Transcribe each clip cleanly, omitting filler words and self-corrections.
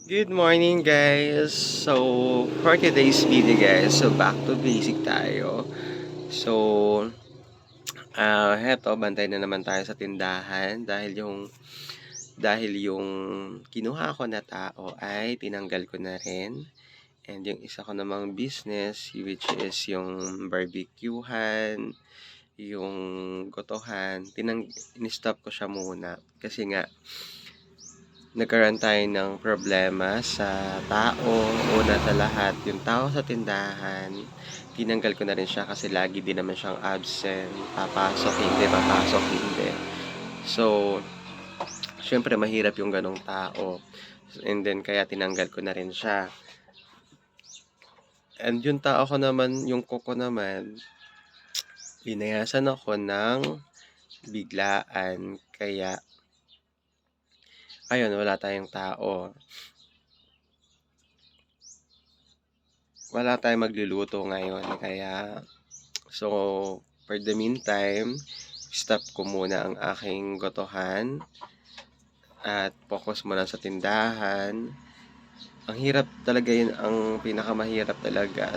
Good morning guys! So, for today's video guys, so back to basic tayo. So, heto, bantay na naman tayo sa tindahan dahil yung kinuha ko na tao ay tinanggal ko na rin. And yung isa ko namang business, which is yung barbecuehan, yung gotohan, in-stop ko siya muna. Kasi nga, nagkaroon tayo ng problema sa tao. Una sa lahat, yung tao sa tindahan, tinanggal ko na rin siya kasi lagi din naman siyang absent. Papasok, hindi, papasok, hindi. So, syempre mahirap yung ganong tao. And then, kaya tinanggal ko na rin siya. And yung tao ko naman, yung koko naman, linayasan ako ng biglaan. Kaya, ayun, wala tayong tao. Wala tayong magluluto ngayon. Kaya, so, for the meantime, stop ko muna ang aking gotohan at focus muna sa tindahan. Ang hirap talaga yun, ang pinakamahirap talaga.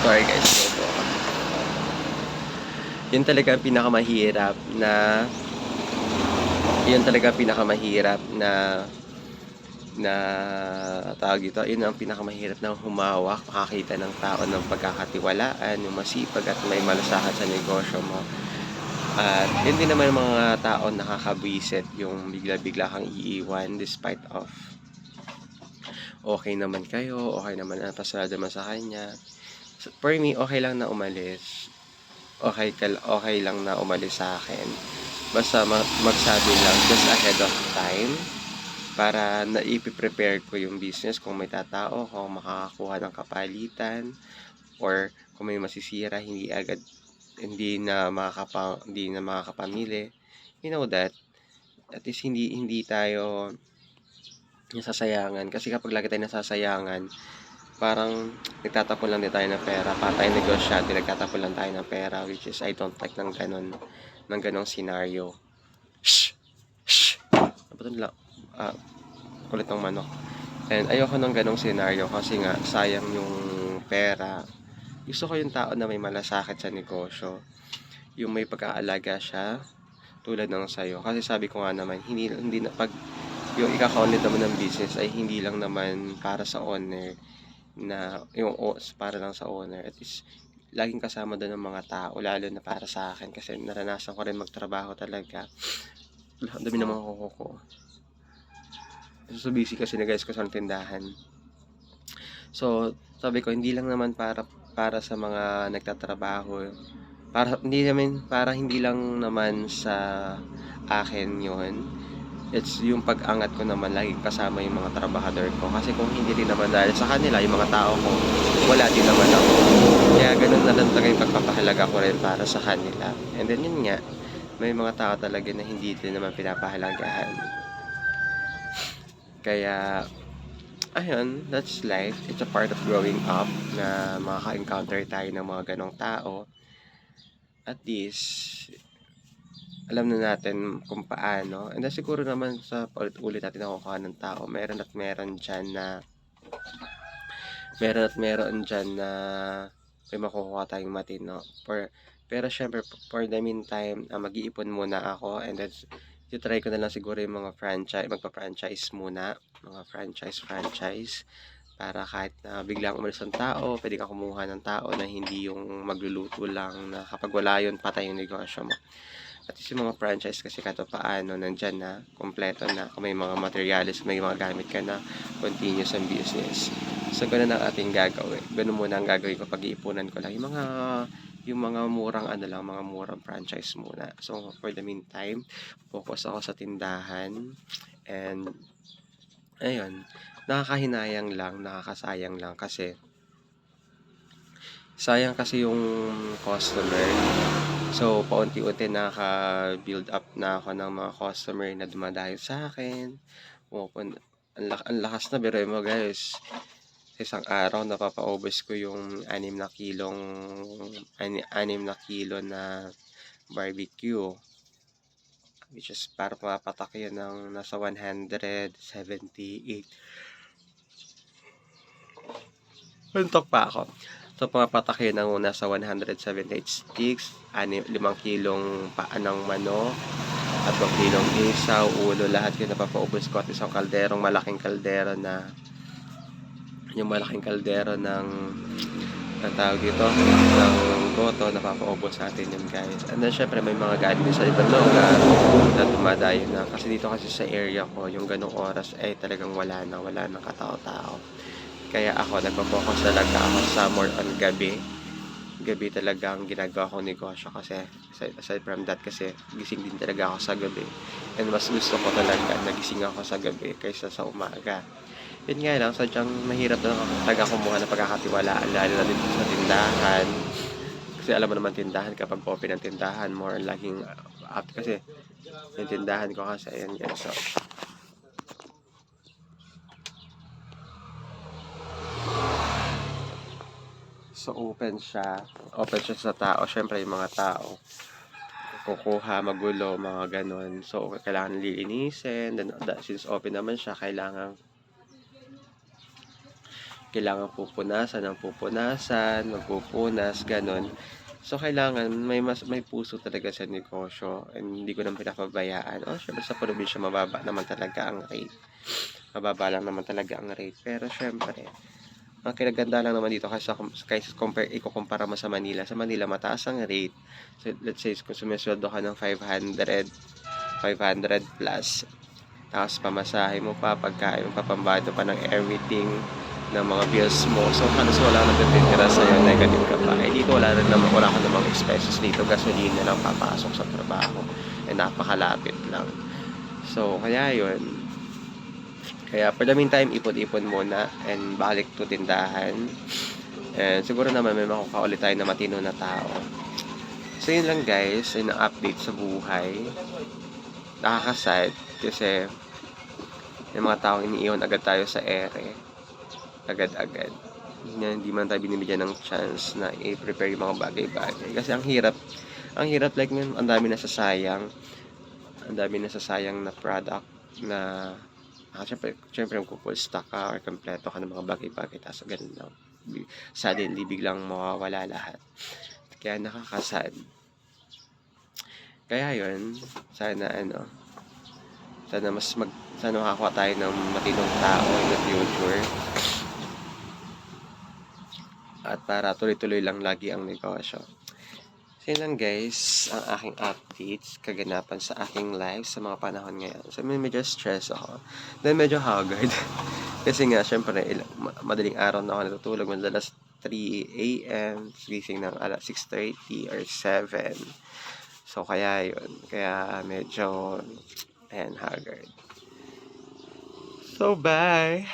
Sorry guys, bobo ako. Yun talaga ang pinakamahirap na yun talaga ang pinakamahirap na tawag dito, yun ang pinakamahirap na humawak, makakita ng tao ng pagkakatiwalaan, yung masipag at may malasakit sa negosyo mo. At yun din naman mga tao nakakabwisit, yung bigla-bigla kang iiwan despite of okay naman kayo, okay naman na pasalamat naman sa kanya. So, for me, okay lang na umalis. Okay lang na umalis sa akin. Basta magsabi lang just ahead of time para naipi-prepare ko yung business kung may tatao, kung makakakuha ng kapalitan, or kung may masisira, hindi na makakapamili. You know that, at least hindi tayo nasasayangan. Kasi kapag lagi tayo nasasayangan, parang nagtatapon lang din tayo ng pera. Para tayong negosyante, nagtatapon lang tayo ng pera, which is I don't like ng ganong scenario. Shh! Shh! Ano ba ito nila? Kulit ng manok. And ayoko ng ganong scenario kasi nga sayang yung pera. Gusto ko yung tao na may malasakit sa negosyo. Yung may pag-aalaga siya tulad ng sayo. Kasi sabi ko nga naman, hindi na pag yung ika-count naman ng business ay hindi lang naman para sa owner na para lang sa owner. At least laging kasama doon ng mga tao, lalo na para sa akin kasi naranasan ko rin magtrabaho talaga. Ang dami naman ko. So busy kasi na guys ko sa tindahan. So, sabi ko hindi lang naman para sa mga nagtatrabaho. Hindi lang naman sa akin 'yon. It's yung pag-angat ko naman laging kasama yung mga trabahador ko. Kasi kung hindi rin naman dahil sa kanila, yung mga tao ko, wala din naman ako. Kaya ganun na lang talaga yung pagpapahalaga ko rin para sa kanila. And then yun nga, may mga tao talaga na hindi din naman pinapahalagahan. Kaya ayun, that's life. It's a part of growing up na makaka-encounter tayo ng mga ganong tao. At least, alam na natin kung paano. And then siguro naman sa paulit-ulit natin nakukuha ng tao, meron dyan na may makukuha tayong matino. Pero syempre, for the meantime, mag-iipon muna ako and then try ko na lang siguro yung mga magpa-franchise muna, mga franchise para kahit na biglang umalis ang tao, pwede kang kumuha ng tao na hindi yung magluluto lang na kapag wala yun, patay yung negosyo mo. At least yung mga franchise kasi kahit paano nandyan na, kompleto na, kung may mga materials, may mga gamit ka na, continuous ang business. So, ganun ang ating gagawin. Ganun muna ang gagawin ko, pag-iipunan ko lang. Yung mga mga murang franchise muna. So, for the meantime, focus ako sa tindahan. And, ayun, nakakahinayang lang, nakakasayang lang kasi sayang kasi yung customer. So, paunti-unti nakaka-build up na ako ng mga customer na dumadayo sa akin. Ang lakas na, biruin mo guys. Isang araw, napapaubos ko yung 6 na kilo na barbecue. which is para pumapatak yun ng nasa 178. Antok pa ako. So, pumapatak yun ng nasa 178 sticks, 5 kilong paa ng manok, 3 kilong isaw, ulo, lahat yun napapaubos ko at isang kalderong malaking kaldero na yung malaking kaldero ng ang tawag dito, ng goto, napapaubos natin yun guys. And then syempre may mga galing din sa ibang lugar na dumadayo na. Kasi dito kasi sa area ko, yung ganong oras ay talagang wala nang katao-tao. Kaya ako, nagpo-focus talaga ako sa more on gabi. Gabi talaga ang ginagawa kong negosyo kasi aside from that kasi gising din talaga ako sa gabi. And mas gusto ko talaga nagising ako sa gabi kaysa sa umaga. Yun nga lang, sadyang mahirap na talaga kumuha ng pagkakatiwalaan, lalo na dito sa tindahan. Kasi alam mo naman tindahan, kapag open ang tindahan, more laging up kasi yung tindahan ko kasi, ayan yan. So open siya sa tao. Syempre yung mga tao, kukuha, magulo, mga ganon. So kailangan lilinisin. Then since open naman siya, kailangan pupunasan, magpupunas, ganon. So, kailangan may puso talaga sa negosyo and hindi ko naman pinapabayaan. Syempre sa probinsya mababa naman talaga ang rate. Mababa lang naman talaga ang rate. Pero syempre, ang kinaganda lang naman dito kasi ikukumpara mo sa Manila. Sa Manila, mataas ang rate. So, let's say, kung sumisweldo ka ng 500 plus, tapos pamasahe mo pa, pagkain mo pa, pambayad pa ng everything, ng mga bills mo. So, halos wala nang natitira sa'yo, negative ka pa. Dito wala ko namang expenses dito. Gasolina lang papasok sa trabaho. Napakalapit lang. So, kaya yun. Kaya, for the meantime, ipon-ipon muna and balik to tindahan. And siguro naman may makukuha ulit tayo na matino na tao. So, yun lang guys. Yun ang update sa buhay. Nakakasad kasi yung mga taong iniiwan agad tayo sa ere. Agad-agad. Hindi man tayo binibigyan ng chance na i-prepare yung mga bagay-bagay. Kasi ang hirap like ang dami nasasayang. Ang dami nasasayang na product na syempre full stock ka or kompleto ka ng mga bagay-bagay tapos ganun lang. Suddenly, biglang mawawala lahat. Kaya nakakasad. Kaya yun, sana makakuha tayo ng matinong tao in the future. At para tuloy-tuloy lang lagi ang negosyo. So yun lang guys, ang aking updates, kaganapan sa aking life sa mga panahon ngayon. So medyo stress ako. Then medyo haggard. Kasi nga, syempre, madaling araw na ako natutulog. Madalas 3 a.m. Gising ng 6:30 or 7. So kaya yun. Kaya medyo haggard. So bye!